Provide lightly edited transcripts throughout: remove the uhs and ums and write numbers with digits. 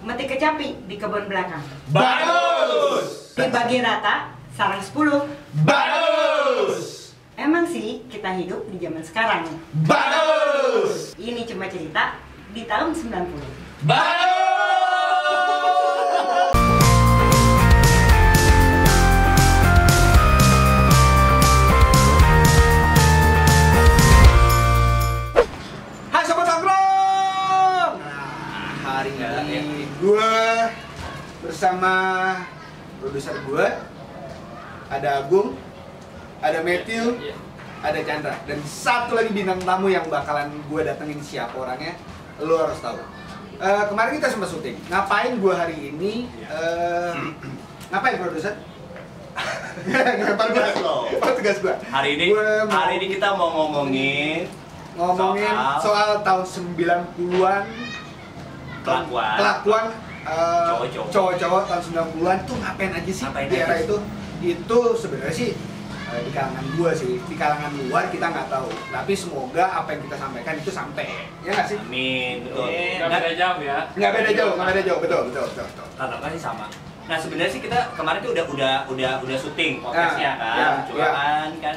metik kecapi di kebun belakang. Bagus! Dibagi rata, sarang 10. Bagus! Emang sih kita hidup di zaman sekarang. Bagus! Ini cuma cerita di tahun 90. Bagus! Hai Sobat Nongkrong! Nah, hari ini gue bersama produser gue, ada Agung, ada Matthew, ada Chandra, dan satu lagi bintang tamu yang bakalan gue datengin. Siapa orangnya, lo harus tahu. Kemarin kita sempat syuting. Ngapain gue hari ini? Ngapain produser? Tugas lo. Tugas gue. Hari ini kita mau ngomongin soal tahun 90-an kelakuan cowok-cowok tahun 90-an tuh ngapain aja sih di era itu. Itu sebenarnya sih di kalangan gua sih, di kalangan luar kita nggak tahu, tapi semoga apa yang kita sampaikan itu sampai, ya nggak sih? Amin, betul. Nggak beda jauh ya? Nggak beda jauh, betul. Rata-rata sih sama. Nah sebenarnya sih kita kemarin tuh udah syuting podcastnya kan.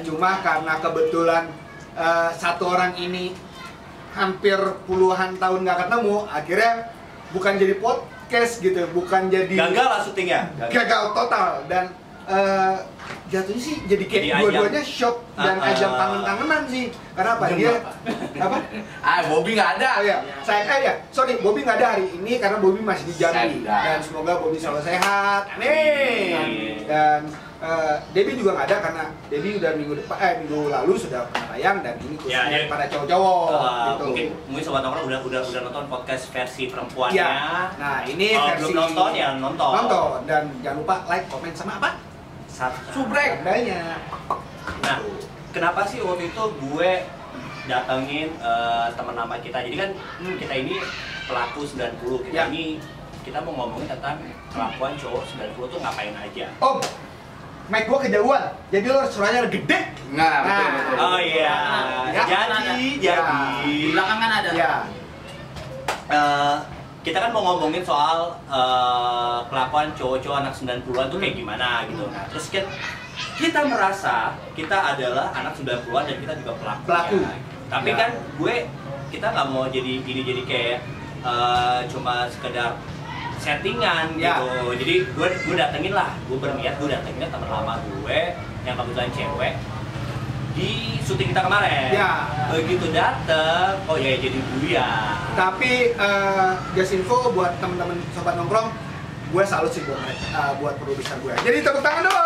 Cuma karena kebetulan satu orang ini hampir puluhan tahun nggak ketemu, akhirnya bukan jadi podcast gitu, bukan jadi gagal lah syutingnya. Gagal total. Dan jatuhnya sih jadi kayak dua-duanya shock dan ajang kangen-kangenan sih. Karena apa? Dia apa? Bobby nggak ada. Oh ya, sorry, Bobby nggak ada hari ini karena Bobby masih di Jambi. Dan semoga Bobby selalu sehat. Amin. Dan Debbie juga nggak ada karena Debbie udah minggu lalu sudah pernah tayang, dan ini khususnya para cowok-cowok gitu. Mungkin Sobat Nongkrong udah nonton podcast versi perempuannya. Ya. Nah, ini versi belum nonton ya nonton. Dan jangan lupa like, komen sama apa? Subrek. Tandanya. Nah, kenapa sih waktu itu gue datengin teman lama kita? Jadi kan kita ini pelaku 90. Kita mau ngomongin tentang kelakuan cowok 90 tuh ngapain aja. Oh, mic gua kejauhan, jadi lo suaranya gede. Nah, betul. Oh iya. Jadi. Di belakang kan ada. Ya. Kita kan mau ngomongin soal kelakuan cowok-cowok anak 90-an tuh kayak gimana gitu. Nah, terus kita merasa kita adalah anak 90-an dan kita juga pelaku. Tapi kan kita nggak mau jadi kayak cuma sekedar settingan gitu. Jadi gue datengin teman lama gue yang kebetulan cewek di syuting kita kemarin. Begitu dateng, oh ya jadi buyar. Tapi just info buat temen-temen Sobat Nongkrong, gue salut sih buat produser gue. Jadi tepuk tangan dong.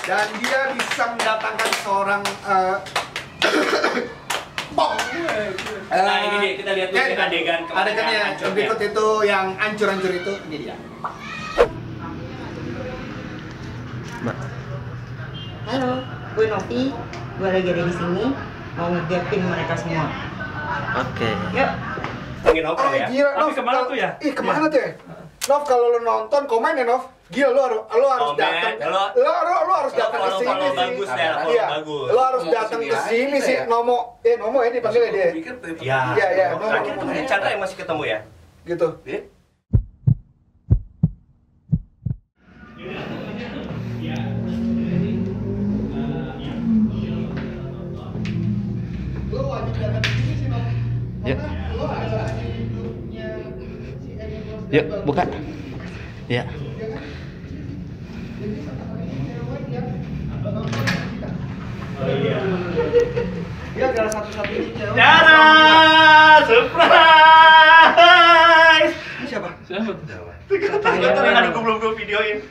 Dan dia bisa mendatangkan seorang pop. Nah ini dia, kita lihat dulu adegan yang berikut itu yang ancur-ancur itu. Ini dia. Halo, gue Novi. Gue lagi ada di sini mau ngegapin mereka semua. Oke. Yuk. Pengen nongkrong ya. Gila, Tapi Nov, kemana tuh ya? Kemana tuh ya? Nov, kalau lo nonton komen ya, Nov. Gila, lo harus datang. Lo harus datang ke sini sih. Bagus ya, bagus. Lo harus datang ke sini sih. Nomo ya dipanggil dia. Iya. Terakhir tuh Chandra yang masih ketemu ya. Gitu. Lo wajib datang ke sini sih, Nov. Lo ada hidupnya si Emi. Yuk, buka. Ya. Dia adalah satu-satunya cewek. Chandra, surprise. Ini siapa? Siapa? Tadi gue belum videoin.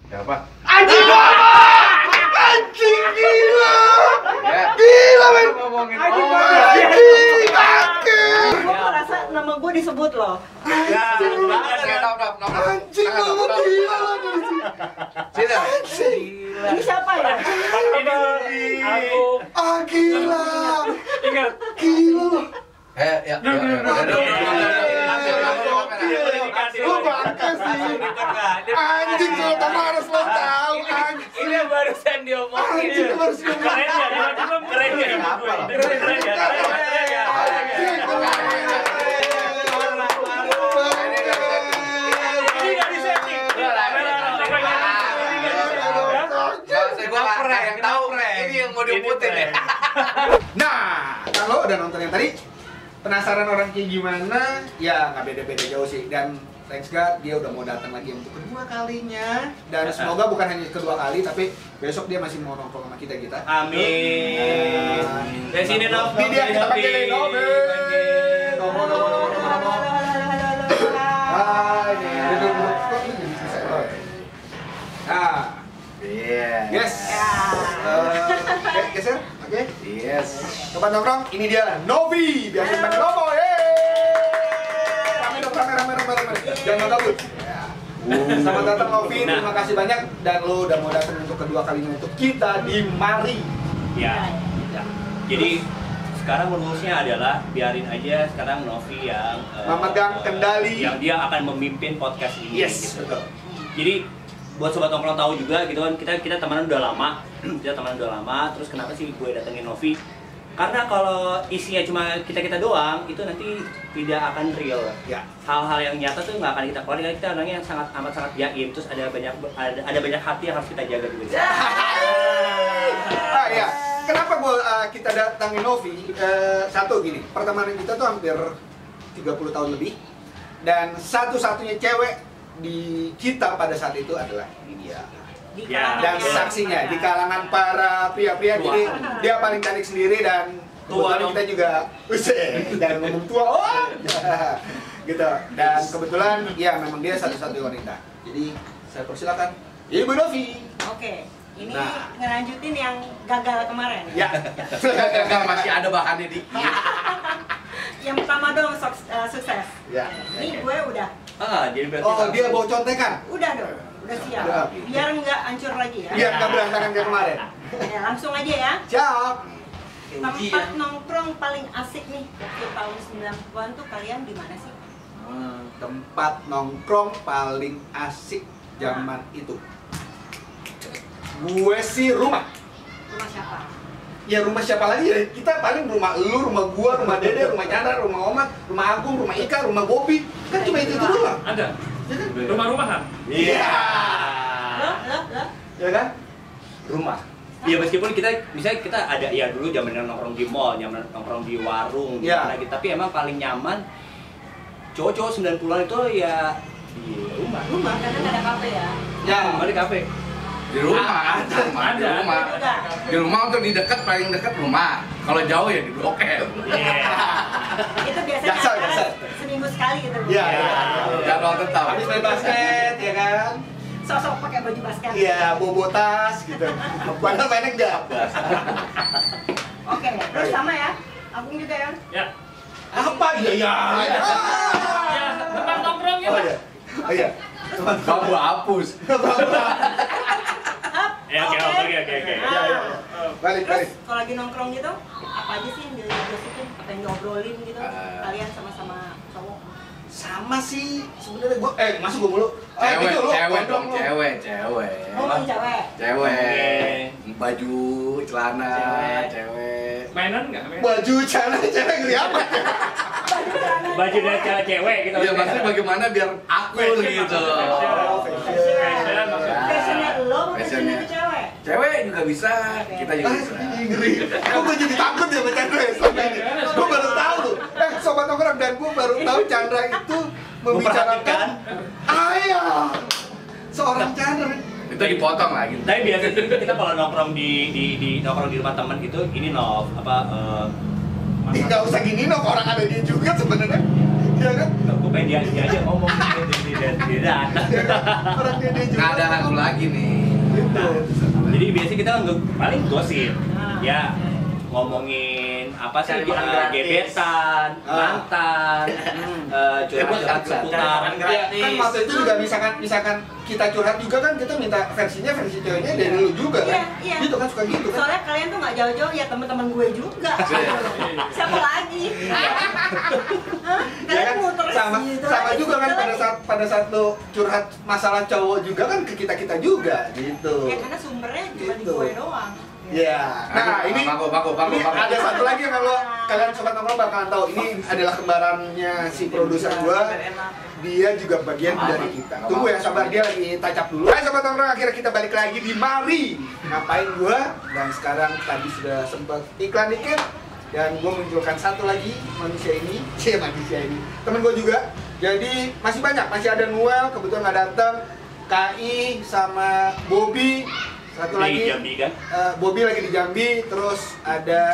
Siapa? Anjing gila. Gila men. Anjing. Gue merasa nama gue disebut loh. Anjing lo gila lo dari sini. Anjing. Ini siapa ya? Aku. Gila. Ingat. Gila lo. Ya. Lu bangga sih. Anjing Sultan harus lo tahu anjing. Ini barusan diomongin. Anjing harus lo Keren ya, keren ya. Keren ya. Anjing. diumpetin ya. Nah, kalau udah nonton yang tadi, penasaran orang kayak gimana? Ya nggak beda-beda jauh sih. Dan thanks God dia udah mau datang lagi untuk kedua kalinya. Dan semoga bukan hanya kedua kali, tapi besok dia masih mau nongkrong sama kita. Amin. Dari sini Novi. Ini dia kita panggilin Novi. Hai, nah, yes. Oke, geser. Oke. Yes. Tempat nongkrong, ini dia Novi. Biasa dipanggil Novo. Rame dong, rame. Jangan gabut. Selamat datang Novi, terima kasih banyak dan lo udah mau datang untuk kedua kalinya untuk kita di Mari. Ya. Jadi sekarang rumusnya adalah biarin aja sekarang Novi yang memegang kendali, yang dia akan memimpin podcast ini. Yes, gitu. betul. Jadi buat sobat nongkrong tahu juga gitu kan, kita temenan udah lama. Terus kenapa sih gue datengin Novi? Karena kalau isinya cuma kita doang, itu nanti tidak akan real. Ya. Hal-hal yang nyata tuh nggak akan kita keluarin, karena kita orangnya yang sangat jaim. Terus ada banyak hati yang harus kita jaga juga. Ya. Kenapa kita datangin Novi? Satu gini, pertemanan kita tuh hampir 30 tahun lebih. Dan satu-satunya cewek di kita pada saat itu adalah ini dia. Dan saksinya di kalangan para pria-pria, jadi dia paling cantik sendiri dan kebetulan kita juga dan ngomong tua, gitu. Dan kebetulan ya memang dia satu-satunya wanita. Jadi saya persilakan Ibu Novi. Oke, ini ngelanjutin yang gagal kemarin. Ya. Masih ada bahannya dikit. Yang pertama dong sukses. Ya. Ini gue udah. Jadi berarti Dia bawa contekan. Udah dong. Udah siap. Udah. Biar nggak hancur lagi ya. Biar nggak berantakan kayak kemarin. Ya, langsung aja ya. Siap. Tempat nongkrong paling asik nih waktu tahun 90-an tuh kalian di mana sih? Tempat nongkrong paling asik zaman itu. Gue sih rumah. Rumah siapa? Ya rumah siapa lagi ya? Kita paling rumah lu, rumah gua, rumah Dede, rumah Chandra, rumah Omat, rumah Agung, rumah Ika, rumah Bobi. Kan cuma itu doang. Ada. Rumah-rumahan. Iya. Lo? Ya kan? rumah. Ya meskipun misalnya kita ada ya dulu zaman nongkrong di mall, zaman nongkrong di warung, Ya. gitu, tapi emang paling nyaman cowok-cowok 90-an itu ya di rumah. Rumah karena nggak ada kafe ya. Ya. Rumah di kafe. Di rumah, sama di rumah. Di rumah untuk di dekat paling dekat rumah. Kalau jauh ya di Blok M. Itu biasanya Jasar, acara jasar. seminggu sekali gitu. Iya. Jadwal tetap. Habis main basket, ya kan? Sosok pakai baju basket. Iya, bobo tas gitu. Padahal mainnya enggak. Oke, terus sama ya. Agung juga ya. Ya. Apa? Iya, iya. Ya, tempat nongkrongnya Oh lah. iya. Oh iya. Kamu hapus. Ya oke. Iya, iya. Balik, Terus balik. kalau lagi nongkrong gitu, apa aja sih yang digosipin? Apa yang diobrolin gitu? Kalian sama-sama cowok. Sama sih sebenarnya gua masuk gua mulu. Cewek, gitu, lu. cewek dong, Lu. cewek. Ngomongin cewek. Cewek. Baju, celana, cewek. Mainan nggak? Baju celana cewek ngeri apa? Baju dari cewek gitu. Iya, maksudnya bagaimana biar aku gitu. Fashion maksudnya. Fashionnya lo, apa fashionnya Fashionnya. ke cewek? Cewek juga bisa, kita juga bisa. Ngeri. Kok gua jadi takut ya sama Chandra ya selama ini? Gua baru tahu tuh. Sobat nongkrong dan gua baru tahu Chandra itu membicarakan ayah seorang Chandra. Itu dipotong lah gitu. Tapi biasanya kita kalau nongkrong di nongkrong di rumah teman gitu, ini Nggak usah gini dong, orang ada dia juga sebenarnya. Iya kan? gue pengen dia aja ngomong dia datang. Orang dia juga. Nggak ada lagu lagi nih. Gitu. Jadi biasanya kita paling gosip, ya ngomongin apa sih, Cari makan gratis. gebetan, mantan, curhat seputar. Ya, kan waktu itu juga misalkan kita curhat juga kan kita minta versi ceweknya dari lu juga kan? Iya. Gitu kan suka gitu kan? Soalnya kalian tuh nggak jauh-jauh ya teman-teman gue juga. Siapa lagi? Hah? Ya Kalian kan muter sama gitu sama lagi, juga kan gitu lagi. pada saat lu curhat masalah cowok juga kan ke kita juga gitu. Ya karena sumbernya cuma di Gitu. gue doang. Iya. Nah, ini Bagus. ada satu lagi yang kalau kalian sobat nongkrong bakalan tahu, ini adalah kembarannya si produser gua. Dia juga bagian dari kita. Tunggu ya, sabar, dia lagi touch up dulu. Hai sobat nongkrong, akhirnya kita balik lagi di Mari Ngapain gua. Dan sekarang tadi sudah sempat iklan dikit. Dan gua munculkan satu lagi manusia ini. Temen gua juga. Jadi masih banyak, masih ada Noel, kebetulan nggak datang. KI sama Bobby. Satu Di lagi Jambi kan? Bobby lagi di Jambi, terus ada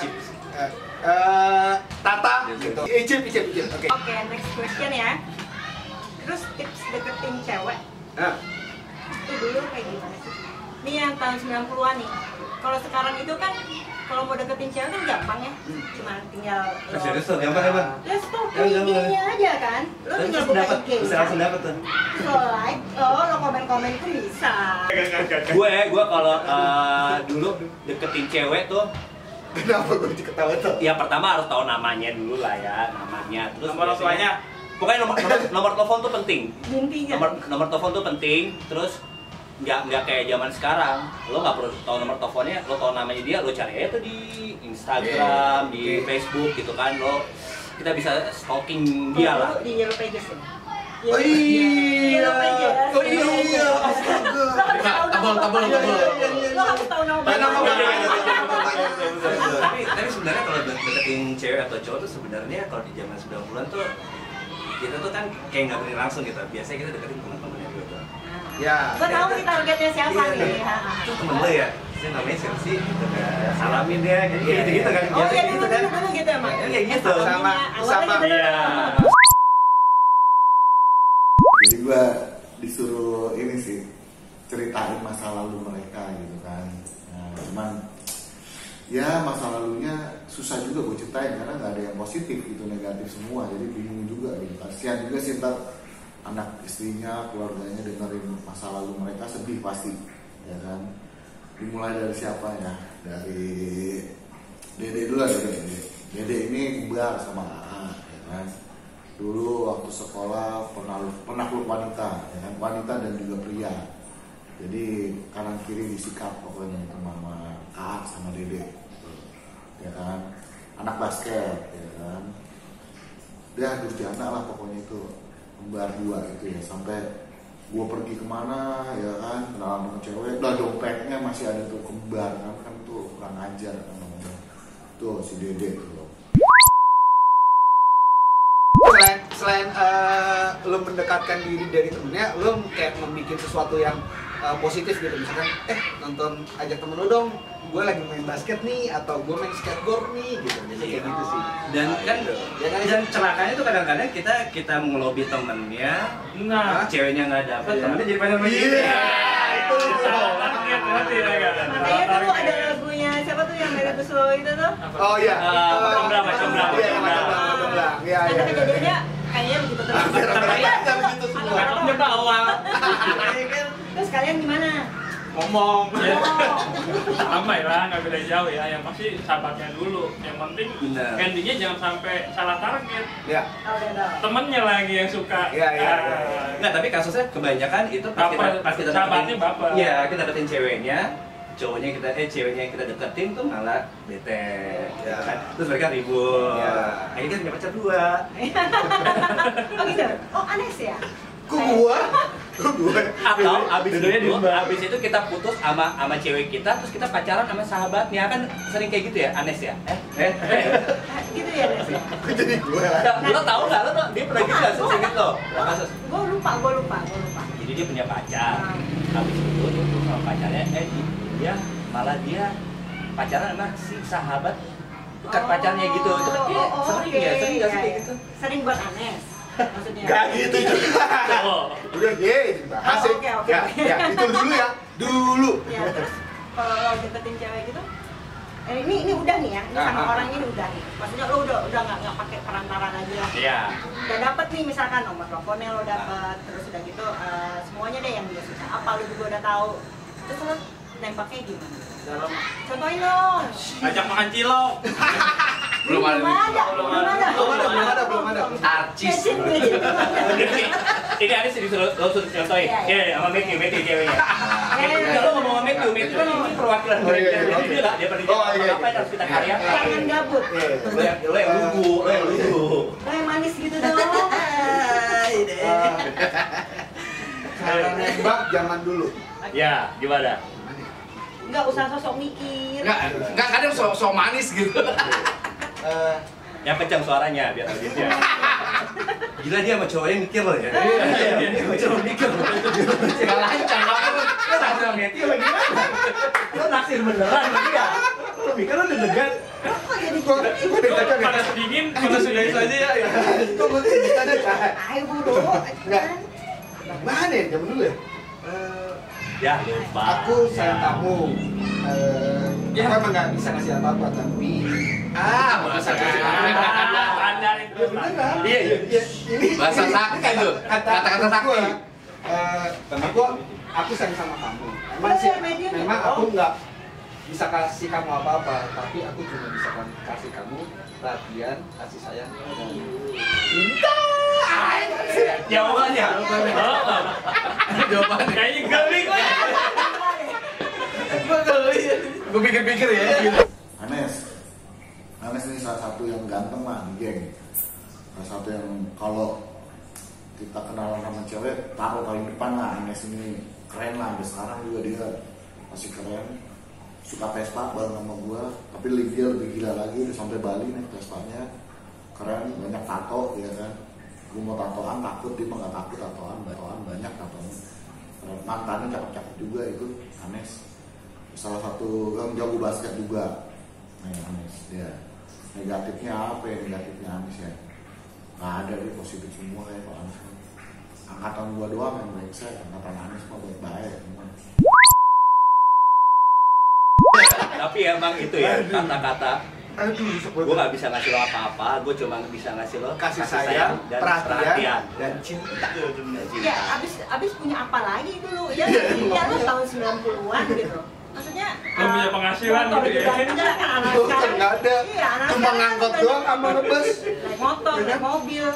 Tata gitu. Icip. Oke. Oke, next question ya. Terus tips deketin cewek Nah, itu dulu kayak gimana sih? Ini yang tahun 90-an nih. Kalau sekarang itu kan kalau mau deketin cewek kan gampang ya. Cuma tinggal lo Serius tuh, gampang. ya stop IG-nya aja kan. Lo tinggal buka IG. Bisa langsung dapat tuh. Lo like, lo komen-komen itu bisa. Gue kalau dulu deketin cewek tuh, kenapa gue ketawa tuh? ya pertama harus tahu namanya dulu lah ya, namanya. Terus Nomor orang tuanya. Pokoknya nomor telepon tuh penting. Intinya. Nomor telepon tuh penting. Terus nggak kayak zaman sekarang, lo nggak perlu tahu nomor teleponnya, lo tahu namanya dia, lo cari aja tuh di Instagram, di Facebook gitu kan, kita bisa stalking dia lah. Di Yellow Pages ya. Oh iya. Yellow Pages. Oh iya. Tabel. Lo harus tahu nama Tapi sebenarnya kalau deketin cewek atau cowok tuh sebenarnya kalau di zaman 90-an tuh kita tuh kan kayak nggak berani langsung gitu. Biasanya kita deketin teman-temannya dulu tuh. Ya. Gue tahu nih targetnya siapa nih. Itu temen lo ya? Saya namanya siapa sih? Gitu kan. Salamin dia, kayak gitu kan. Oh iya, Gitu kan. dulu gitu emang. Kayak gitu. Sama. Iya. Jadi gue disuruh ini sih ceritain masa lalu mereka gitu kan. Nah, cuman ya masa lalunya susah juga gue ceritain karena nggak ada yang positif gitu, negatif semua. Jadi bingung juga gitu. Kasihan juga sih ntar anak istrinya, keluarganya dengerin masa lalu mereka, sedih pasti, ya kan. Dimulai dari siapa ya? Dari Dede dulu lah, Dede ini kembar sama AA, ya kan. Dulu waktu sekolah pernah peluk wanita, ya kan? Wanita dan juga pria. Jadi kanan kiri disikat pokoknya itu mama AA sama Dede, ya kan. Anak basket, ya kan. Dia Durjana lah pokoknya itu, kembar dua itu ya. Sampai gua pergi kemana ya kan, kenalan sama cewek, udah dompetnya masih ada tuh kembar kan tuh kurang ajar kan namanya. Tuh si Dede tuh. Selain lo mendekatkan diri dari temennya, lo kayak membuat sesuatu yang positif gitu. Misalkan, nonton ajak temen lo dong, gue lagi main basket nih, atau gue main skateboard nih, gitu. Biasanya kayak gitu sih. Dan kan, dan celakanya tuh kadang-kadang kita ngelobi temennya, Nah, ceweknya nggak dapet, temennya jadi pacar sama dia. Itu. target berarti ya kan. Makanya dulu ada lagunya siapa tuh yang Mary Buslo itu tuh. Oh iya. Comblang. Iya. Karena kejadiannya kayaknya begitu terus. Jangan gitu semua. Laptopnya bawa. Terus kalian gimana? Ngomong. Ramai lah, nggak beda jauh ya. Yang pasti sahabatnya dulu. Yang penting Benar. endingnya jangan sampai salah target. Ya. Oh, udah tahu. Temennya lagi yang suka. Iya. Nggak, tapi kasusnya kebanyakan itu pas kita Sahabatnya baper. Iya, kita dapetin ceweknya, ceweknya yang kita deketin tuh malah bete, Ya. kan? Terus mereka ribut. Ya. Akhirnya kita punya pacar dua. Oh gitu. Oh aneh sih ya. Kok gua? Atau Dua-duanya diubah. abis itu kita putus sama cewek kita, terus kita pacaran sama sahabatnya, kan sering kayak gitu ya, Anes ya? Gitu ya Nes ya. Kok jadi gua? Lo tau nggak lo dia pernah gitu nggak sih gitu lo? Kasus. Gue lupa. Jadi dia punya pacar, habis itu dia putus sama pacarnya, dia malah pacaran sama si sahabat dekat pacarnya gitu. Itu kan dia sering oke. ya, sering nggak sih kayak Iya. gitu? Sering buat Anes. Maksudnya. Gak gitu juga. Udah bahas Oh, oke. Ya, itu dulu ya. Dulu. Ya terus kalau lo deketin cewek gitu, ini udah nih ya, ini sama orang ini udah nih. Maksudnya lo udah nggak pakai perantara lagi lah. Iya. Udah dapet nih misalkan nomor teleponnya lo dapet, terus udah gitu semuanya deh yang dia suka. Apa lo juga udah tahu. Terus lo nembaknya gimana? Contohin dong. Ajak makan cilok. Belum ada. Belum ada. Arcis. Ini Anes disuruh lo suruh contohin. Iya. Iya, sama Matthew ceweknya. Iya. Kalau ngomong sama Matthew, medium itu kan ini perwakilan mereka. Jadi dia nggak dia pergi apa yang harus kita karyakan. Jangan gabut. Lo yang lugu. Lo yang manis gitu dong. Cara nembak zaman dulu. Ya, gimana? Nggak usah sosok mikir. Enggak kadang so manis gitu. Yang kencang suaranya biar audiensnya. Gila dia sama cowoknya mikir loh ya. Dia sama cowok mikir. Enggak lancar apa lu. Lo naksir Meti apa gimana? Lo naksir beneran sama dia? Lo mikir lo deg-degan? Kok jadi Gue deg-degan ya. Panas dingin, panas sudahi saja ya. Kok gue deg-degan ya? ayo buru. Enggak. Mana ya zaman dulu ya? Ya, lupa. Aku sayang kamu. Aku emang nggak bisa ngasih apa-apa tapi Bahasa Standar itu. beneran. Iya. Ini Bahasa sakti tuh. Kata-kata sakti. Aku sayang sama kamu. Memang aku nggak bisa kasih kamu apa-apa, tapi aku cuma bisa kasih kamu perhatian, kasih sayang. Jawabannya. Jawabannya. Kayaknya geli kok. Gue pikir-pikir ya. Anes ini salah satu yang ganteng lah di geng. Salah satu yang kalau kita kenalan sama cewek taruh paling depan lah. Anes ini keren lah, sampai sekarang juga dia masih keren. Suka Vespa bareng sama gua, tapi dia lebih gila lagi, udah sampai Bali nih Vespanya. Keren, banyak tato ya kan. Gua mau tatoan takut, dia mah gak takut tatoan banyak tatoan. Mantannya cakep-cakep juga itu Anes. Salah satu yang jago basket juga. Anes dia. Negatifnya apa ya? Negatifnya Anes ya. Gak ada dia, positif semua ya Pak Anes. Angkatan gua doang yang brengsek, angkatan Anes mah baik-baik semua. Tapi emang itu ya kata-kata. Aduh, Gue nggak bisa ngasih lo apa-apa, gue cuma bisa ngasih lo kasih sayang, dan perhatian, dan cinta. Ya, abis punya apa lagi dulu? Ya lu tahun 90-an gitu. Maksudnya Lo punya penghasilan gitu ya. Enggak kan anak Tuh, kan sekarang. nggak ada. Iya, anak Cuma sekarang ngangkut udah doang sama ngebus. naik motor, naik mobil.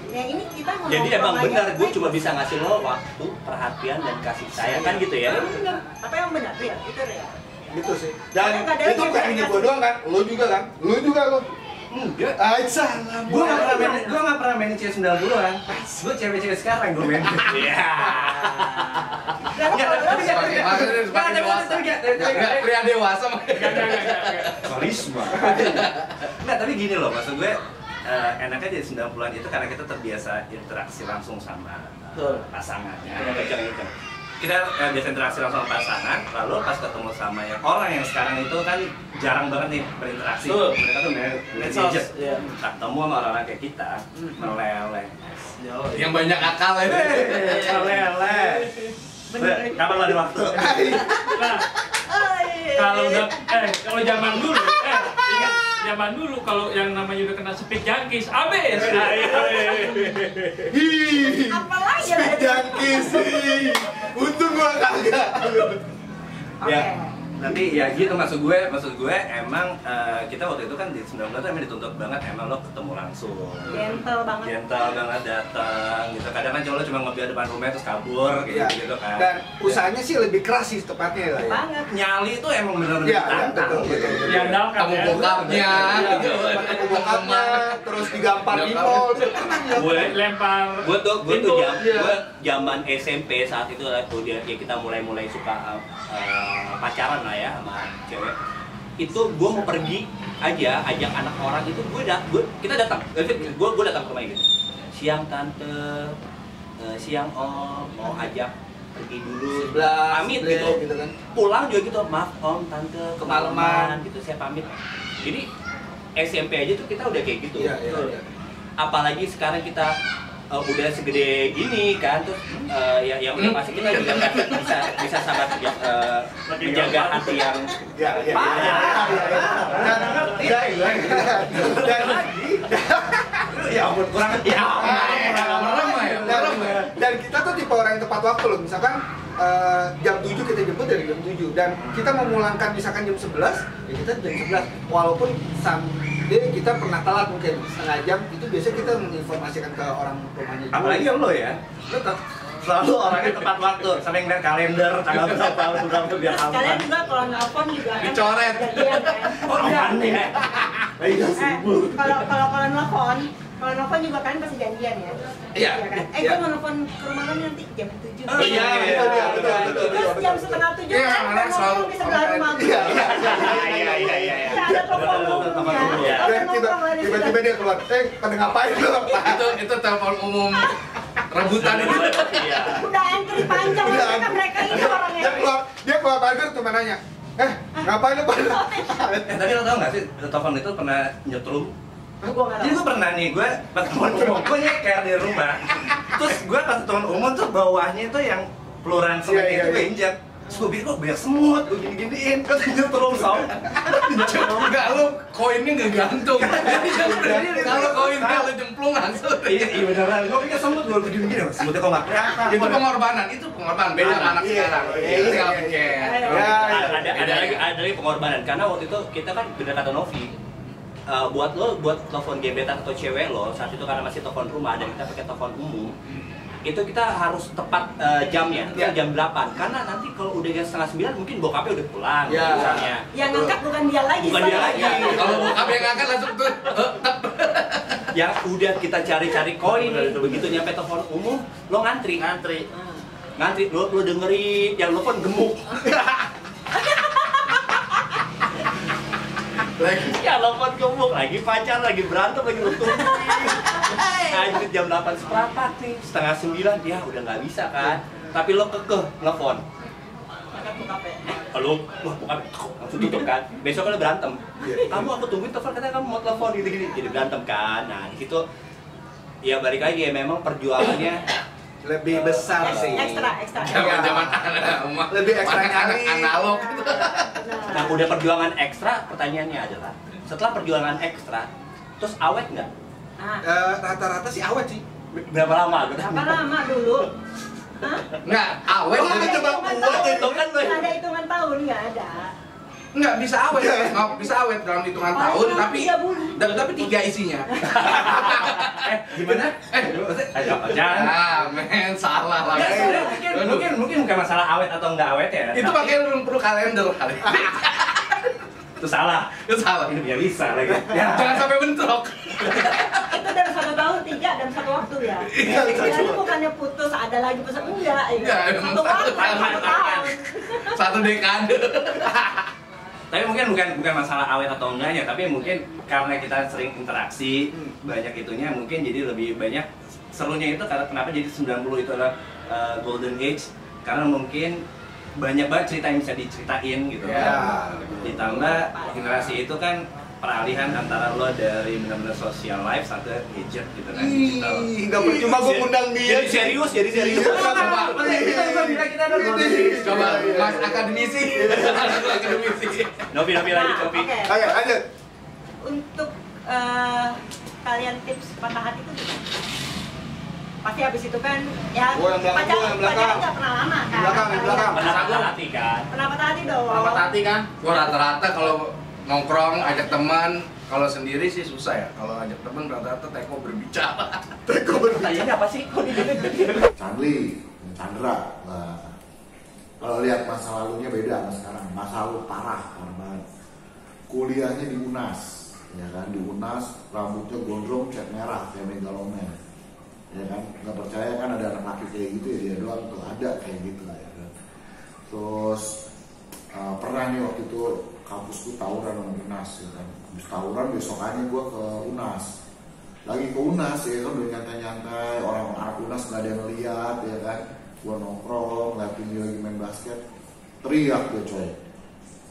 Yang ini kita mau Jadi nongkrong emang aja. benar, gue cuma bisa ngasih lo waktu, perhatian, dan kasih sayang kan gitu ya. Bener. Tapi emang benar ya, itu ya. Gitu sih. Dan Nggak ada itu yang bukan hanya gua doang kan, lu juga kan, lu juga lo. Enggak. Salah. Gue nggak pernah mainin cewek 90-an. Gue cewek-cewek sekarang gue main. Iya. Pria dewasa mah. Karisma. Enggak, tapi gini loh, maksud gue enaknya jadi 90-an itu karena kita terbiasa interaksi langsung sama pasangan. Kita biasa interaksi langsung sama pasangan, lalu pas ketemu sama yang orang yang sekarang itu kan jarang banget nih berinteraksi. Mereka tuh gadget. Ketemu sama orang-orang kayak kita, meleleh. Yang banyak akal itu. Meleleh. Kapan lo ada waktu? Nah, kalau zaman dulu, ingat zaman dulu kalau yang namanya udah kena speed junkies, abis. Apalagi Jangkis sih. Untung gua kagak. Ya, nanti ya gitu maksud gue emang kita waktu itu kan di 19 tuh emang dituntut banget emang lo ketemu langsung. gentle banget Datang gitu. Kadang kan cowok lo cuma ngobrol depan rumah terus kabur Ya. gitu kan. Dan usahanya sih lebih keras sih tepatnya lah ya. banget. Nyali itu emang benar-benar Iya, ditantang. betul. Diandalkan Kamu ya. bokapnya. Ketemu bokapnya, terus digampar di mall. Gue lempar. Gue tuh pintu. zaman SMP saat itu tuh ya kita mulai suka pacaran lah ya sama cewek. Itu gue mau pergi aja ajak anak orang itu kita datang gue datang ke rumah gitu. Siang tante, siang om, mau ajak pergi dulu, pamit gitu kan. pulang juga gitu, maaf om tante kemalaman gitu, saya pamit. Jadi SMP aja tuh kita udah kayak gitu. Iya. Apalagi sekarang kita udah segede gini kan, terus ya udah pasti kita juga bisa sabar menjaga hati yang Dan lagi ya ampun kurang dan kita tuh tipe orang yang tepat waktu loh. Misalkan jam 7 kita jemput dari jam 7 dan kita memulangkan misalkan jam 11 ya kita jam 11 walaupun kita pernah telat mungkin setengah jam, itu biasanya kita menginformasikan ke orang rumahnya juga. Apalagi lo ya. Tetap Selalu orangnya tepat waktu, sampai ngeliat kalender tanggal berapa biar Terus aman. kalian juga kalau nelfon juga kan Dicoret. jadian kan. Oh, aneh. Iya sibuk. Kalau nelfon juga kalian pasti janjian ya. Iya. Kan? Gue mau nelfon ke rumah lo nanti jam 7. Oh, iya, betul. Terus jam setengah 7 Iya, kan karena selalu ngomong di sebelah rumah gue. Iya. Ya, ada telepon umum ya. Tiba-tiba dia keluar, pada ngapain lo? Itu telepon umum rebutan itu. Iya. Udah entry panjang mereka ini orangnya. Dia keluar pagar cuma nanya, ngapain lo pada? Tapi lo tau gak sih, telepon itu pernah nyetrum? Gue nggak Jadi tahu. gue pernah nih, gue pas telepon umum, gue nyeker di rumah. Terus gue pas telepon umum tuh bawahnya itu yang peluran semen Iya, itu gue injak. Terus gue bilang, kok banyak semut, gue gini-giniin, kok nyetrum sob. Enggak, lu koinnya nggak gantung. Kalau koinnya lu jemplung langsung. Iya beneran, gue pikir semut, gue gini-gini, semutnya kok gak kelihatan. Itu pengorbanan, beda sama anak sekarang. Itu nggak pikir. Ada lagi pengorbanan, karena waktu itu kita kan bener kata Novi, buat telepon gebetan atau cewek lo saat itu karena masih telepon rumah dan kita pakai telepon umum, itu kita harus tepat jamnya, itu jam 8 karena nanti kalau udah jam setengah 9 mungkin bokapnya udah pulang misalnya. Yang ngangkat bukan dia lagi. Bukan dia lagi. Kalau bokap yang ngangkat langsung tuh. Yang udah kita cari-cari koin nih, begitu nyampe telepon umum lo ngantri, lo dengerin yang lo pun gemuk. Ya telepon gemuk lagi pacar lagi berantem lagi betul. Anjir jam 8 seperempat nih, setengah 9 ya udah nggak bisa kan. Tapi lo kekeh nelfon. Angkat bokapnya. Kalau bukan langsung tutup kan. Besok kan berantem. Kamu aku tungguin telepon katanya kamu mau telepon gini-gini. Jadi berantem kan. Nah, di situ ya balik lagi ya memang perjuangannya Lebih besar sih. Ekstra. Zaman Lebih ekstra anak analog. Nah, udah perjuangan ekstra, pertanyaannya adalah setelah perjuangan ekstra, terus awet nggak? Nah, Rata-rata sih awet sih. Berapa lama? berapa lama dulu? Hah? Enggak, awet. Nggak ada coba hitungan buat tahun. hitungan lo. Nggak ada hitungan tahun, nggak ada. Enggak bisa awet, nggak bisa awet dalam hitungan Oh, tahun, iya, tapi 3 bulan. tapi 3 isinya. Gimana? Jangan. Men salah lah. Mungkin bukan masalah awet atau nggak awet ya. Itu tapi pakai belum perlu kalender kali. itu salah. Itu salah. Ini biar bisa lagi. Ya. Jangan sampai bentrok. Itu dalam 1 tahun 3 dan 1 waktu ya. Jadi bukannya putus ada lagi putus enggak ya. Enggak, Satu waktu 1 tahun. Satu dekade. Tapi mungkin bukan masalah awet atau enggaknya, tapi mungkin karena kita sering interaksi banyak itunya, mungkin jadi lebih banyak serunya itu karena kenapa jadi 90 itu adalah golden age, karena mungkin banyak banget cerita yang bisa diceritain gitu kan. Ditambah generasi itu kan peralihan antara lo dari benar-benar social life satu gadget gitu kan, digital. Nggak percuma gue undang dia. Jadi serius. Coba Mas akademisi. Novi lagi Novi. Oke. Ayo, lanjut. Untuk kalian tips patah hati itu gimana? Pasti habis itu kan ya Gua yang belakang, gua yang belakang. pacaran nggak pernah lama kan? Belakang. Patah hati kan. Pernah patah hati dong. Hati kan? Gua rata-rata kalau nongkrong ajak teman, kalau sendiri sih susah ya. Kalau ajak teman rata-rata teko berbicara. Pertanyaannya apa sih? Kok Chandra. Nah, kalau lihat masa lalunya beda sama sekarang. Masa lalu parah banget. Kuliahnya di UNAS, ya kan? Di UNAS rambutnya gondrong, cat merah kayak megaloman. Ya kan? Nggak percaya kan ada anak laki kayak gitu ya, dia doang tuh ada kayak gitu ya kan. Terus pernah nih waktu itu kampusku tawuran sama UNAS ya kan. Habis tawuran besokannya gue ke UNAS. Lagi ke UNAS ya kan, udah nyantai-nyantai, orang anak UNAS nggak ada yang lihat ya kan. Gue nongkrong, ngeliatin dia lagi main basket, teriak dia coy.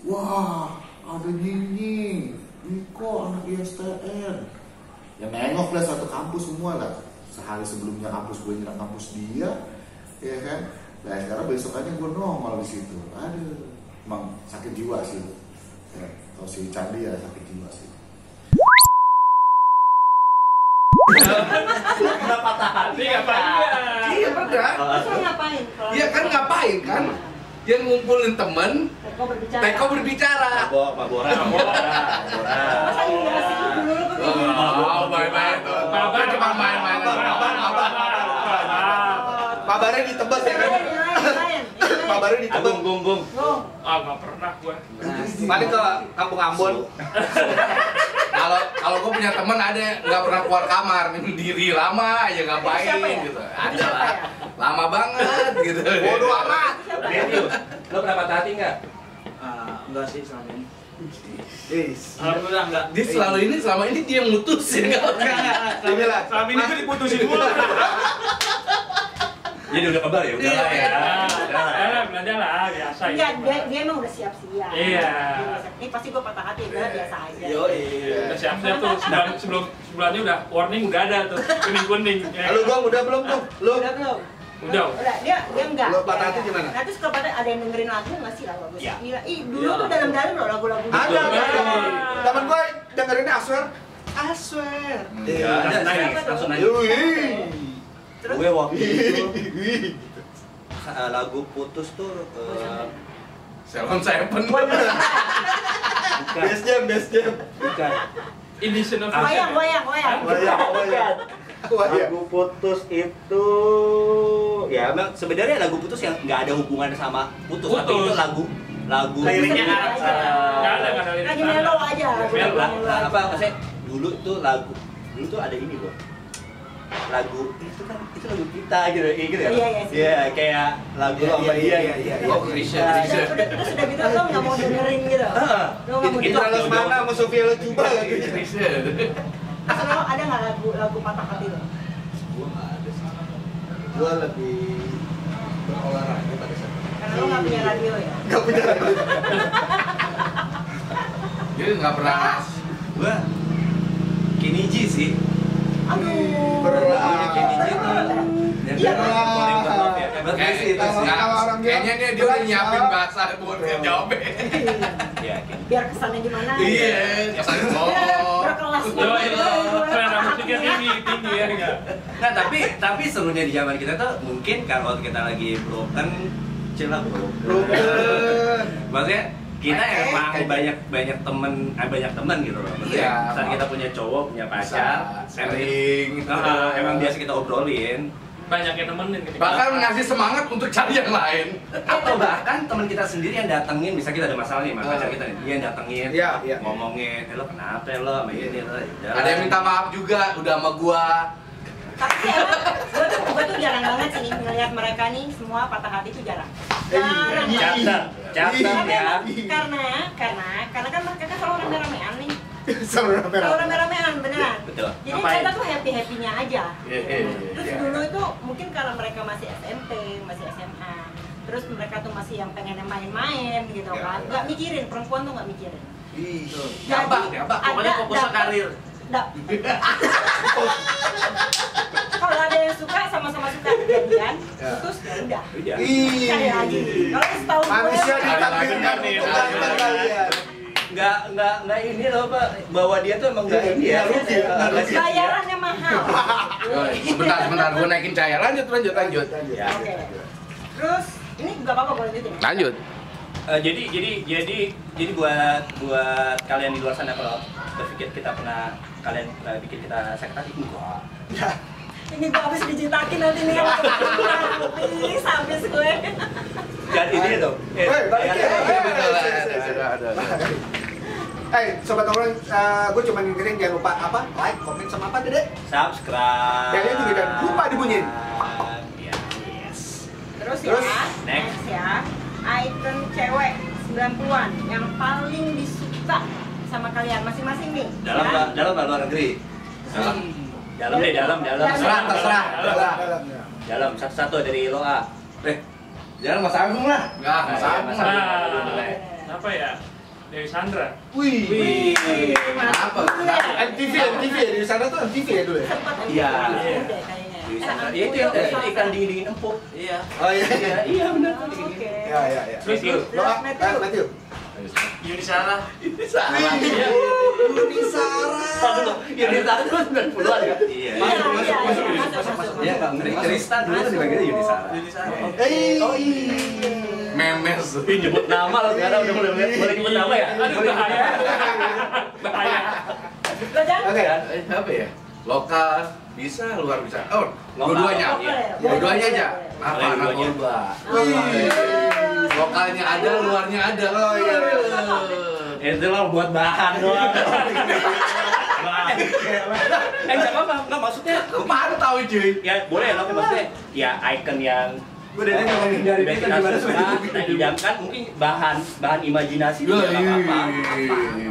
Wah, ada Nying, Niko anak ISTN. Ya nengok lah satu kampus semua lah. Sehari sebelumnya kampus gue nyerang kampus dia, ya kan. Nah sekarang besokannya gue nongol di situ. Aduh, emang sakit jiwa sih. Ya, kalau si Candi ya sakit jiwa sih. Udah patah hati ngapain? Iya pernah. Terus lo ngapain? Iya kan ngapain kan? Dia ngumpulin temen, teko berbicara. Mabora. Masa enggak sih dulu lo Oh, bye-bye tuh. Bapak cuma main-main. Kabarnya ditebak ya kan? Lain. Kabarnya ditebak. Bung. Ah, nggak pernah gue. Paling ke Kampung Ambon. Kalau gue punya teman ada nggak pernah keluar kamar, diri lama aja ngapain Siapa ya? gitu. Itu Ada siapa lah, ya? lama banget gitu. Bodoh amat. Lo pernah patah hati nggak? Enggak sih selama ini. Alhamdulillah enggak. Dia selama ini dia yang mutusin kalau Inilah. Selama ini gue diputusin mulu. Jadi udah kabar ya, udah lah ya. Belajar lah, biasa ya. Iya, dia emang udah siap-siap. Iya. Ini pasti gue patah hati, gue biasa aja. Udah siap-siap tuh, sebulannya udah warning udah ada tuh, kuning-kuning. Lu Gong udah belum tuh? Lu Udah belum? Udah. Dia enggak. Lu patah hati Dia gimana? enggak. Nah, terus kalau patah ada yang dengerin lagu enggak sih lagu? Iya. Gila. Ih, dulu tuh dalam-dalam loh lagu-lagu. ada. Iya. Temen gue dengerin I swear. Ya, ada nangis, langsung nangis. Terus Gue waktu itu lagu putus tuh Salon Seven. bukan. Best jam. Bukan. Edition of wayang. Lagu putus itu ya emang sebenarnya lagu putus yang nggak ada hubungan sama putus, tapi itu lagu Liriknya Nggak nggak ada lirik. lagi melo aja. apa maksudnya dulu tuh ada ini loh, lagu itu lagu kita gitu ya. Iya. Kayak lagu sama dia gitu. Oh, Krisya. Terus udah gitu lo nggak mau dengerin gitu. Lo nggak mau Itu dengerin. Terlalu mana sama Sofia Lajuba lagi. Terus lo ada nggak lagu patah hati lo? Gue lebih berolahraga pada saat itu. Karena lo nggak punya radio ya. Gak punya lagi. Dia nggak pernah. Gua Keniji sih. Aduh. Berat. Keniji tuh Iya, Falling for Love ya. Kalau orang Kayaknya dia udah nyiapin bahasa buat dia jawabnya. Iya, Biar kesannya gimana? Iya, kesan Berkelas. Yo, selera musiknya tinggi ya enggak? Nah, tapi serunya di zaman kita tuh mungkin kalau kita lagi broken, chill lah broken. Maksudnya kita emang banyak temen gitu loh. Maksudnya Iya. saat kita punya cowok, punya pacar, sering gitu. emang biasa kita obrolin. Banyak yang nemenin ketika Bahkan ngasih semangat untuk cari yang lain. Atau bahkan teman kita sendiri yang datengin, bisa kita ada masalah nih sama pacar kita nih, dia yang datengin, Iya. ngomongin, lo kenapa lo sama ini lo, Ada yang minta maaf juga, udah sama gua. Tapi emang gue tuh jarang banget sih ngeliat mereka nih semua patah hati tuh jarang. Jarang. catat Tapi ya. emang karena kan mereka kan selalu rame-ramean nih. Sama Selalu rame-ramean beneran. Betul. Jadi Ngapain? kita tuh happy-happynya aja. Iya. Terus dulu itu mungkin karena mereka masih SMP, masih SMA. Terus mereka tuh masih yang pengen main-main gitu kan. Nggak mikirin, perempuan tuh nggak mikirin. Gampang. Pokoknya fokus ke karir. Kalau ada yang suka sama-sama suka jadian, putus ya udah. Cari lagi. Kalau setahun Manusia gue ditakdirkan untuk ganti kalian. Nggak ini loh Pak, bahwa dia tuh emang nggak ini ya. bayarannya mahal. Sebentar, gua naikin cahaya. Lanjut. Ya. Oke. Terus ini nggak apa-apa boleh lanjutin. Lanjut. Jadi buat kalian di luar sana kalau berpikir kalian bikin kita sakit hati enggak. Ini gue habis dicitakin nanti nih. Habis gue. Jangan ini dong. Balik ya. Ada. Sobat Nongkrong, gue cuma ngingetin jangan lupa apa? Like, komen sama apa, Dede? Subscribe. Kalian juga jangan lupa dibunyiin. Ya, yes. Terus Terus, ya, next ya. Icon cewek 90-an yang paling disuka sama kalian masing-masing nih. ya. Dalam luar negeri. Dalam. Terserah. Dalam satu-satu dari lo A. Jangan Mas Agung lah. Enggak, Mas sama. Agung. Apa ya? Dewi Sandra. Wih. Kenapa? MTV di sana tuh MTV ya dulu ya? Sempat Iya. udah kayaknya. Iya itu yang ikan dingin empuk. Iya. Oh iya. Iya benar. Oke. Ya. Terus Lo A, Matthew. Yuni Sarah. Yuni Sarah dulu 90-an ya? Iya. Masuk. Iya, Bang. Krista dulu kan dipanggilnya Yuni Sarah. Yuni Sarah. Oh iya. Memes. Ih, nyebut nama lo sekarang udah boleh nyebut nama ya? Aduh bahaya. Bahaya. Lo jangan. Oke. Apa ya? lokal bisa, luar bisa. Oh, Lokal. dua-duanya. Lokal ya? Dua-duanya aja. Boleh. Apa Boleh anak dua-duanya. lomba? Wih. Lokalnya ada, luarnya ada. Oh iya. Itu lah buat bahan doang. Enggak apa-apa, enggak maksudnya. Apaan tahu cuy? Ya boleh loh, maksudnya ya icon yang Gue dari ngomongin dari udah itu kita gimana suka, kita idamkan, mungkin bahan imajinasi itu nggak apa-apa.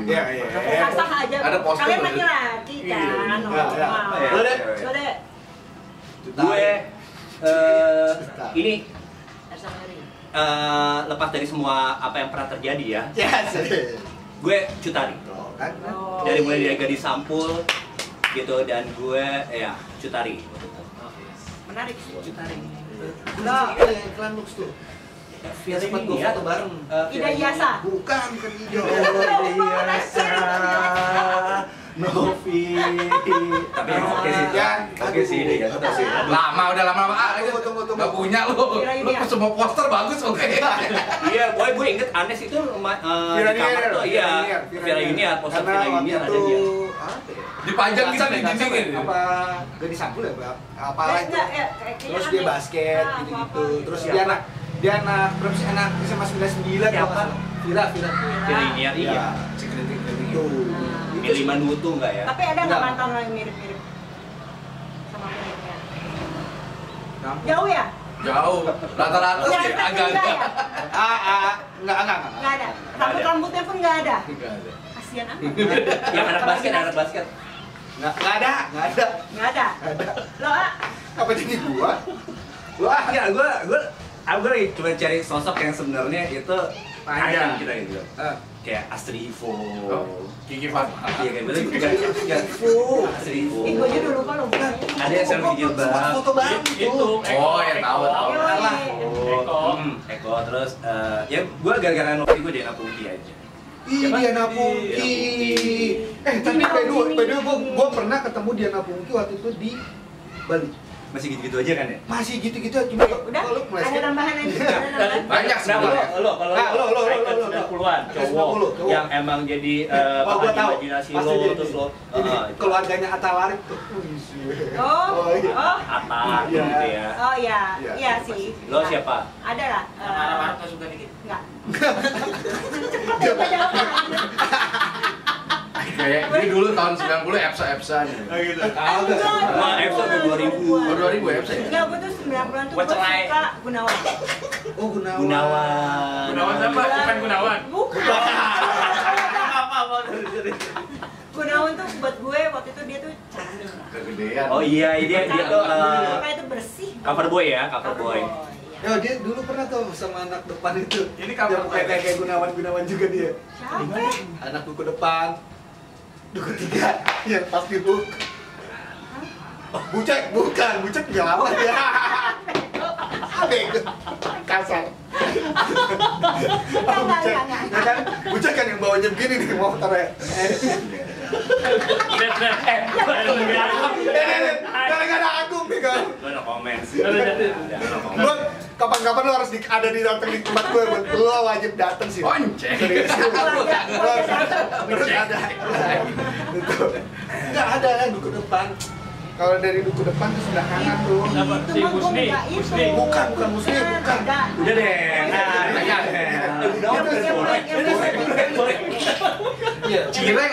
Iya, iya. Sah-sah aja. Ada poster Kalian nggak? laki-laki kan. Iya, iya. Normal. Lo deh. Lo deh. Gue ini Ersa Mary. lepas dari semua apa yang pernah terjadi ya, Ya sih. gue Cutari. Kan? Oh. Dari mulai dari gadis sampul gitu, dan gue ya Cutari. Menarik sih. Cutari. Nah, iklan Lux tuh. Biar Sempat ini gue ya. foto bareng. Ida Yasa. Bukan hijau. Biasa Novi. Tapi oke sih. Ya, Oke sih, aduh. ya sudah sih. Udah lama. Tunggu. Nggak punya lu. Lu semua poster bagus oke. Iya, gue inget Anes itu di kamar tuh, iya. Vira Yuniar, poster Vira Yuniar ada dia. Dipajang gitu di dinding ini. Apa gadis sampul ya, Bang? Apa itu? Enggak, ya, kayaknya Terus dia aneh. basket Ah, gitu-gitu. apa-apa gitu. Terus Siapa? dia anak berapa sih, anak SMA 99 Siapa? Vira. Vira Yuniar, iya. Sekretik itu. Milih Manutu enggak ya? Tapi ada nggak Enggak. mantan lo yang mirip-mirip sama miripnya? Jauh ya? Jauh. Rata-rata sih Yang agak-agak. enggak ya? Enggak. Nggak ada. Rambut-rambutnya pun nggak ada. Enggak ada. Kasian amat. Yang anak basket. Enggak ada. Nggak ada. Lo ah, Apa jadi gua? Ya, gue lagi coba cari sosok yang sebenarnya itu panjang kita gitu. Kayak Astri Hivo. Kiki Fatma. Iya kayak bener juga. Ya, Astri Hivo. gue aja udah lupa lo. Ada yang selfie jilbab. Foto bareng Itu. Oh, ya tahu. Eko, terus ya gue gara-gara Novi gue Diana Pungki aja. Ih, Diana Pungki. Tapi by the way, gua pernah ketemu Diana Pungki waktu itu di Bali. Masih gitu-gitu aja kan ya? Masih gitu-gitu cuma Udah, kalau ada tambahan lagi. Ada tambahan. Banyak sebenarnya. Lo kalau lo. icon 90-an cowok yang emang jadi gua bahan tahu. imajinasi Pasti lo, jadi. terus lo Ini keluarganya Atta Larik tuh. Oh, iya. oh, Atta Iya. gitu ya. oh ya, Iya. iya sih. Lo siapa? Ada lah. Marah-marah tuh suka dikit. Enggak. Cepet jawaban. Kayak ini dulu tahun 90 Epsa nih. Gitu. Wah, Epsa tuh 2000. Oh 2000 Epsa ya? Enggak, gue tuh 90-an tuh Gua gue cerai. suka Gunawan. Oh, Gunawan. Gunawan siapa? Bukan Gunawan. Bukan. Gunawan tuh buat gue waktu itu dia tuh cantik. Kegedean. Oh iya, dia tuh Kayak itu bersih. cover boy ya, cover boy. Ya dia dulu pernah tuh sama anak depan itu. Ini kabar yang kayak Gunawan juga dia. Siapa? Anak duku depan. Duku 3 yang pas di book. Bucek, bukan, bucek juga lama dia. Bego. Kasar. Enggak. Ya kan, bucek kan yang bawanya begini nih mau taruh. Gara-gara Agung nih kan. Gue no comments. Lu kapan-kapan lu harus ada di datang di tempat gue, lu wajib datang sih. Bonceng. Serius. Terus ada. Enggak ada duku depan. Kalau dari duku depan ke sebelah kanan tuh. Si Musni. Bukan Musni, bukan. Udah deh. Cireng.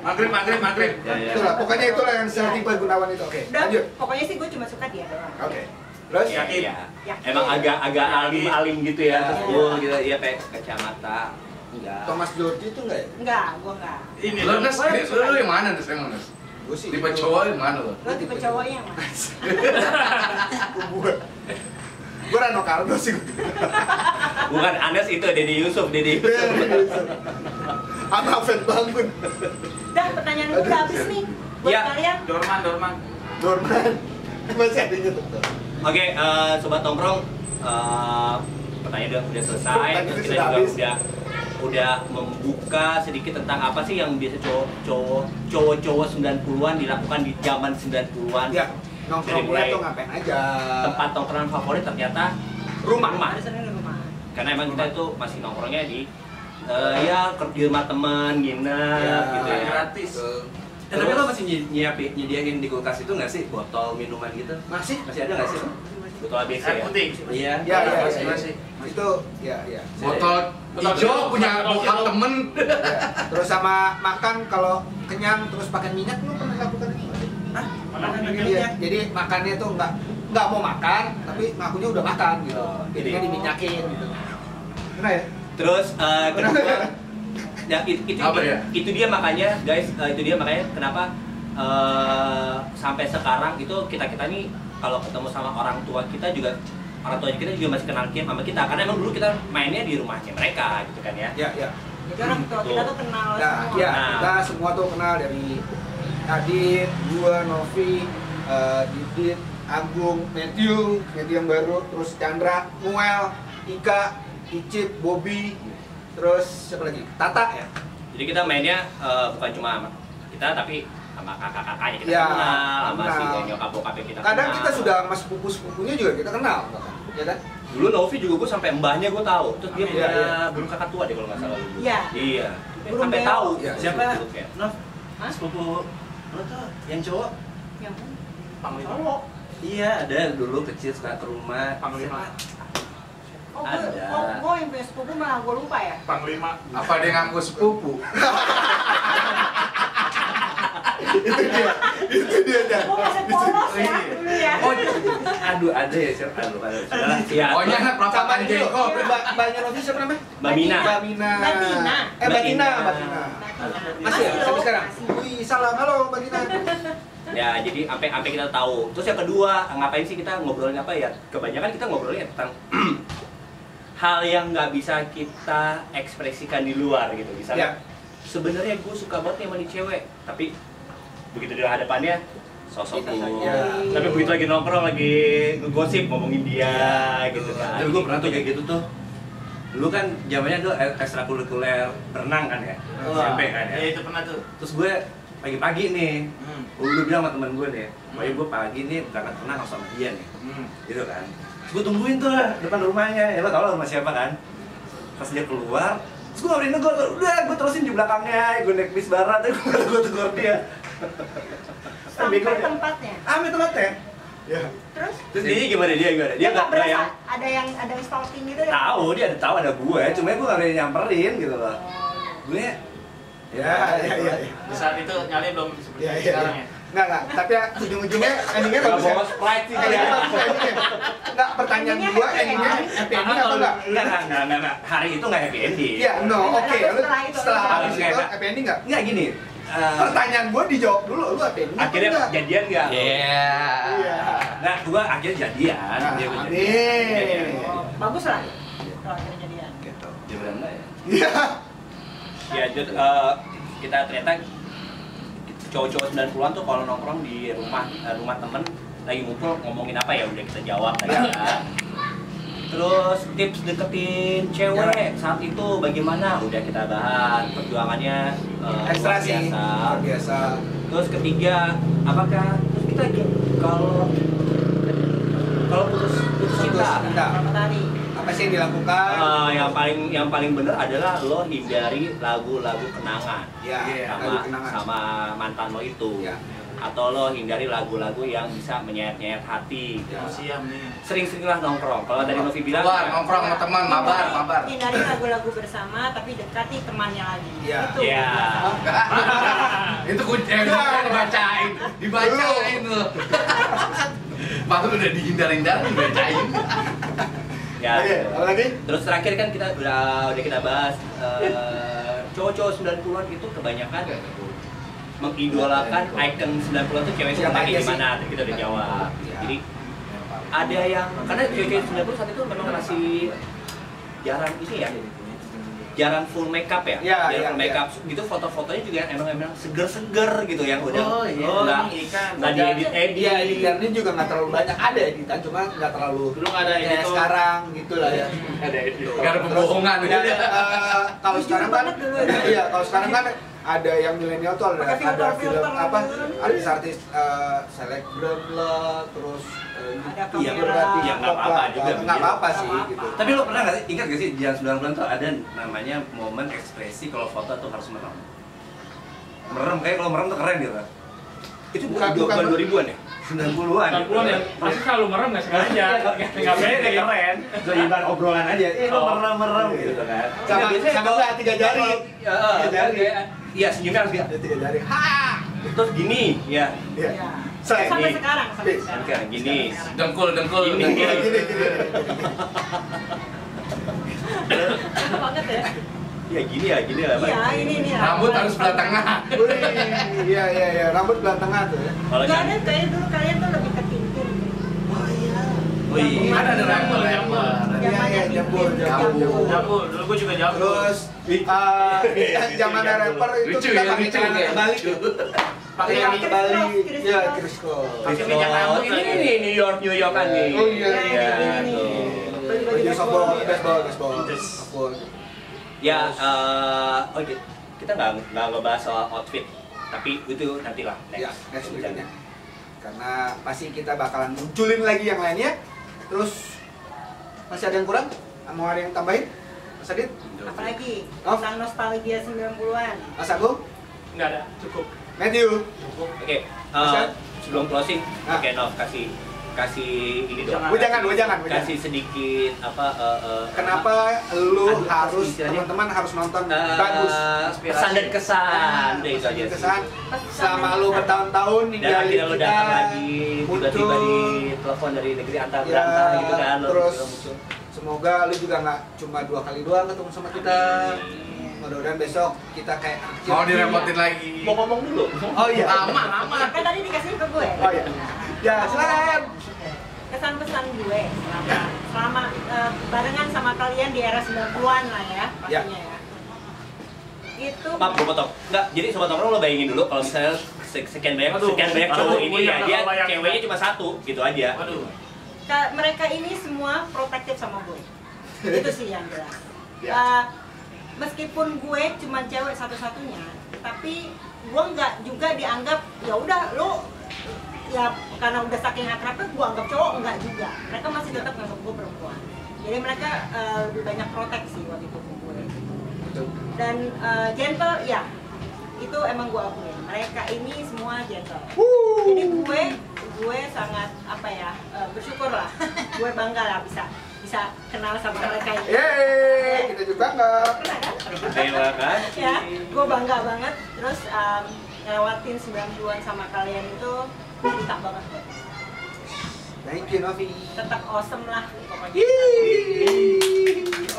Maghrib. Itulah, pokoknya itulah yang saya tipe Gunawan itu. Oke, Udah, lanjut. pokoknya sih gue cuma suka dia doang. Oke. Terus? Iya. Emang agak alim gitu ya, terus full gitu, iya pakai kacamata. Enggak. Thomas George itu enggak ya? Enggak, gue enggak. Ini Lu Nes, lu yang mana Nes? Emang Nes? Gue sih. Tipe cowok yang mana lu? Lo tipe cowoknya yang mana? Gue Rano Karno sih. Bukan Anes itu, Dede Yusuf. Sama Fed Bangun. Dan pertanyaan gue udah habis nih. Buat Ya. kalian. Dorman. Norman. Masih ada yang tuh. Oke, sobat nongkrong, pertanyaan udah selesai. Pertanyaan Terus kita sudah juga habis. udah membuka sedikit tentang apa sih yang biasa cowok-cowok 90-an dilakukan di zaman 90-an. Ya, nongkrongnya tuh ngapain aja. Tempat nongkrongan favorit ternyata rumah. Ada sering di rumah. Karena emang kita itu masih nongkrongnya di ya di rumah teman, nginep Ya, gitu ya. Gratis. Tapi lo masih nyediain di kulkas itu nggak sih botol minuman gitu? Masih Masih ada nggak sih? Botol ABC Air ya? putih. Iya. ya Masih. itu ya Botol hijau punya bokap temen. terus sama makan kalau kenyang terus pakai minyak lu pernah lakukan itu? Iya, jadi makannya tuh nggak mau makan tapi ngakunya udah makan gitu. Jadinya diminyakin gitu. Pernah ya? Terus kedua, ya, Apa ya? itu dia makanya guys, itu dia makanya kenapa sampai sekarang itu kita nih kalau ketemu sama orang tua kita juga masih kenal sama kita karena emang dulu kita mainnya di rumahnya mereka gitu kan ya. Ya. Jadi orang tua kita tuh kenal Nah, semua. ya, Nah. kita semua tuh kenal dari Adit, gua, Novi, Didit, Agung, Matthew yang baru, terus Chandra, Muel, Ika, Icip, Bobby, terus siapa lagi? Tata ya? Jadi kita mainnya bukan cuma sama kita tapi sama kakak-kakaknya kita Ya, kenal, sama si kenal. nyokap-bokapnya kita Kadang kenal. kita sudah sama sepupu-sepupunya juga kita kenal, ya kan? Dulu Novi juga gue sampai mbahnya gue tahu. Terus dia Iya, punya iya. burung kakak tua deh kalau nggak salah dulu. Iya. Iya. Burung Sampai beo. tahu. Iya, Siapa? Siapa? Nov, Hah? sepupu lo tuh yang cowok? Yang Panglima. cowok. Iya, ada dulu kecil suka ke rumah. Panglima. Oh, Ada. gue yang punya sepupu malah gue lupa ya. Panglima. Apa dia ngaku sepupu? Itu dia dah. Gue masih polos ya dulu ya. Oh, aduh ada ya siapa? Aduh, ada. Iya. Pokoknya anak Sama perapatan ini loh, jengkol. Mbaknya Novi siapa namanya? Mbak Mina. Mbak Mina. Batina. Batina. Batina. Masih ya? loh, Sampai sekarang? masih. Wih, salam. Halo, Mbak Tina. Ya, jadi sampai kita tahu. Terus yang kedua, ngapain sih kita ngobrolin apa ya? Kebanyakan kita ngobrolin tentang hal yang nggak bisa kita ekspresikan di luar gitu. Misalnya, sebenarnya gue suka banget nih sama nih cewek, tapi begitu di hadapannya sosok cool. Ya. Tapi begitu lagi nongkrong, lagi ngegosip ngomongin dia gitu kan. Dulu gue pernah tuh kayak gitu tuh. Dulu kan zamannya tuh ekstrakurikuler berenang kan ya, SMP kan ya. Ya itu pernah tuh. Terus gue pagi-pagi nih, gue bilang sama temen gue nih, pokoknya gue pagi nih berangkat renang sama dia nih, gitu kan. Terus gue tungguin tuh depan rumahnya, ya lo tau lah rumah siapa kan. Pas dia keluar, terus gue gak berani negur, udah gue terusin di belakangnya, gue naik bis barat, gue tegur dia. Sampai tempatnya. Ambil tempatnya. Ya. Terus Terus dia gimana dia? Dia dia nggak nggak berasa yang ada yang stalking gitu ya? tahu, dia ada gue, cuma gue nggak berani nyamperin gitu loh. Gue Ya. Di saat itu nyali belum seperti Ya, sekarang ya. Enggak, tapi ya, ujung-ujungnya endingnya nggak bagus ya. bawa Sprite sih Endingnya dia. bagus ya, endingnya. Enggak, pertanyaan Endingnya gua happy endingnya ending. happy ending atau enggak? Enggak. Hari itu nggak happy ending. Iya, no, oke. Tapi Lu setelah itu, setelah lu habis enggak. itu happy ending enggak? Nggak gini. Pertanyaan gua dijawab dulu, lu happy ending apa Akhirnya enggak? jadian nggak? Iya. Iya. Nah, gua akhirnya jadian. Nah, Dia gua amin. jadian. Oh, bagus lah kalau akhirnya jadian. Gitu. Dia bilang enggak ya? Iya. Ya, Jod, kita ternyata cowok-cowok 90-an tuh kalau nongkrong di rumah temen lagi ngumpul ngomongin apa ya udah kita jawab tadi ya. Terus tips deketin cewek saat itu bagaimana udah kita bahas, perjuangannya Ekstra luar sih, biasa. luar biasa. Terus ketiga, apakah terus kita kalau putus cinta Cinta. Berapa tadi? Apa sih yang dilakukan? yang paling bener adalah lo hindari lagu-lagu kenangan Ya, lagu sama kenangan. sama mantan lo itu. Ya. Atau lo hindari lagu-lagu yang bisa menyayat-nyayat hati. Siap nih. Sering-seringlah nongkrong. Kalau dari Novi bilang Keluar nongkrong sama teman, mabar. Hindari lagu-lagu bersama tapi dekati temannya lagi. Iya. Itu. Iya. Itu kunci dibacain tuh. Pas udah dihindar-hindar dibacain. Ya. Oke, apa lagi? Terus terakhir kan kita udah kita bahas cowok-cowok 90-an itu kebanyakan mengidolakan icon 90-an tuh cewek Siapa seperti aja sih? gimana, tadi kita udah jawab. Ya. Jadi ada yang karena cewek-cewek 90 saat itu memang masih jarang ini ya. Jarang full makeup ya. Iya, Jarang iya, full makeup gitu, foto-fotonya juga emang seger-seger gitu yang udah Oh, iya. nggak Ikan. nggak diedit-edit. Iya, editannya juga nggak terlalu banyak. Ada editan, cuma nggak terlalu Dulu nggak ada kayak editor. sekarang gitu lah ya. Ada edit. Gak ada pembohongan Dan, gitu. kalau sekarang kan, iya, kalau sekarang kan ada yang milenial tuh ada Pakai ada filter-filter film apa gitu. artis-artis selebgram lah, terus Ada iya, kamera. berarti Ya, nggak apa-apa juga, nggak apa-apa sih Nggak gitu. Tapi lo pernah nggak sih, ingat gak sih di yang 90-an tuh ada namanya momen ekspresi kalau foto tuh harus merem? Merem, kayak kalau merem tuh keren gitu. Itu Bukan- bukan bukan 2000-an ya? 90-an. 90-an ya, pasti selalu merem nggak sengaja. Nggak pede. Keren. Itu ibarat obrolan aja. Lo merem-merem gitu kan. Sama nggak 3 jari. Tiga jari. Iya, senyumnya harus dia. 3 jari. Ha. Terus gini, ya. Iya. Ya. Saya Sampai ini. sekarang, sampai sekarang. Oke, gini. Dengkul. Ini. gini. Enak banget ya. Ya gini ya. Iya, ini. Rambut harus belah tengah. Wih, iya, rambut belah tengah tuh ya. Kalau Nggak yang ada, kayak dulu kalian tuh lebih ke tintin. oh iya. Ada rambut. Iya, jambul. Jambul, dulu gue juga jambul. Terus zaman rapper itu Lucu kita ya, pakai lucu celana ya. kebalik. Pakai Celana yang kebalik. Chris Iya, Cross. Chris Cross. Pakai minyak rambut Ini lagi. nih New York kan nih. Oh iya, Iya, ini. tuh. Baju softball. Softball. Ya, oke. Kita nggak ngebahas soal outfit, tapi itu nantilah Ya, next. next berikutnya. Karena pasti kita bakalan munculin lagi yang lainnya. Terus masih ada yang kurang? Mau ada yang tambahin? Mas Adit? Apalagi Oh. tentang nostalgia 90-an. Mas Agung? Nggak ada, cukup. Matthew? Oke, Mas, sebelum closing, Ah. oke Nov kasih ini dong. Jangan. Kasih sedikit Kenapa lu Aduh, harus, istilahnya? teman-teman harus nonton bagus? pesan dan kesan deh itu aja sih. Kesan selama lu bertahun-tahun Dan ninggalin akhirnya lo kita, datang lagi tiba-tiba muncul. di telepon dari negeri antar Ya, berantah gitu kan lo terus muncul. semoga lu juga nggak cuma 2 kali doang ketemu sama kita. Mudah-mudahan besok kita kayak anak kecil. Mau direpotin lagi. Mau ngomong dulu. Oh iya. Lama. Kan tadi dikasih ke gue. Oh iya. Ya, silakan. Kesan-pesan gue selama barengan sama kalian di era 90-an lah ya, pastinya ya. Itu Maaf, gue potong. Enggak, jadi sobat nongkrong lo bayangin dulu kalau misalnya sekian banyak cowok ini ya, dia ceweknya cuma satu gitu aja. Waduh. mereka ini semua protektif sama gue. Itu sih yang jelas. Ya. Meskipun gue cuma cewek satu-satunya, tapi gue nggak juga dianggap ya udah lo ya karena udah saking akrabnya gue anggap cowok, enggak juga. Mereka masih tetap nganggap gue perempuan. Jadi mereka lebih banyak proteksi waktu itu ke gue. Dan gentle ya, itu emang gue akuin. Mereka ini semua gentle. Jadi gue sangat apa ya, bersyukur lah. Gue bangga lah bisa kenal sama mereka ini. Yeay, kita juga enggak. Pernah kan? Terima kasih. Ya, gue bangga banget. Terus ngelewatin 90-an sama kalian itu cerita banget gue. Thank you, Novi. Tetap awesome lah pokoknya.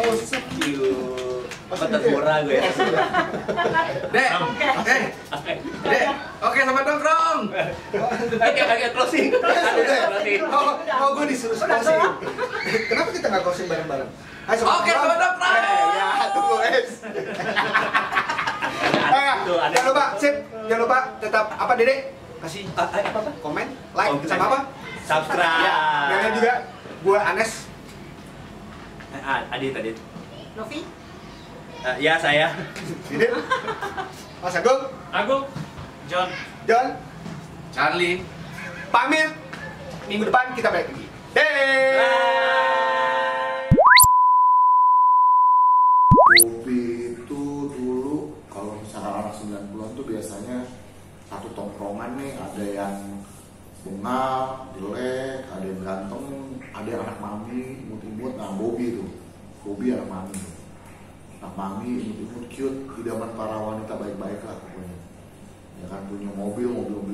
Oh, so cute. Mata murah gue ya. Dek, oke sama nongkrong. Agak closing. Oh, gue disuruh closing. Kenapa kita nggak closing bareng-bareng? Oke, sama nongkrong. Ya, tunggu es. Jangan lupa, sip. Jangan lupa tetap apa Dede? Kasih apa? komen, like, sama apa? Subscribe. Ya, dan juga gue Anes. Adit. Novi? Ya saya. Didit. Mas Agung. John. Charlie. Pamit. Minggu depan kita balik lagi. Kopi itu dulu kalau misalkan anak 90-an tuh biasanya satu tongkrongan nih, ada yang bengal, jelek, ada yang ganteng, ada yang anak mami, imut-imut. Nah, Bobby anak mami. Anak mami, imut-imut, cute, idaman para wanita baik-baik lah pokoknya. Ya kan, punya mobil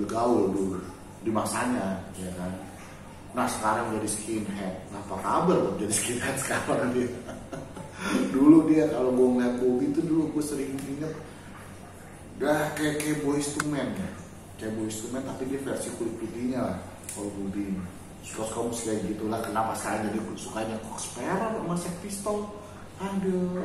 gaul dulu di masanya, ya kan. Nah, sekarang jadi skinhead. Nah, apa kabar kok jadi skinhead sekarang dia? Dulu dia kalau gue ngeliat Bobby itu dulu gue sering inget udah kayak Boyz II Men ya, kayak Boyz II Men tapi dia versi kulit putihnya lah. Kalau Bobby suka musik kayak gitulah. Kenapa sekarang jadi sukanya kok Sparrow sama Sex Pistols? Aduh.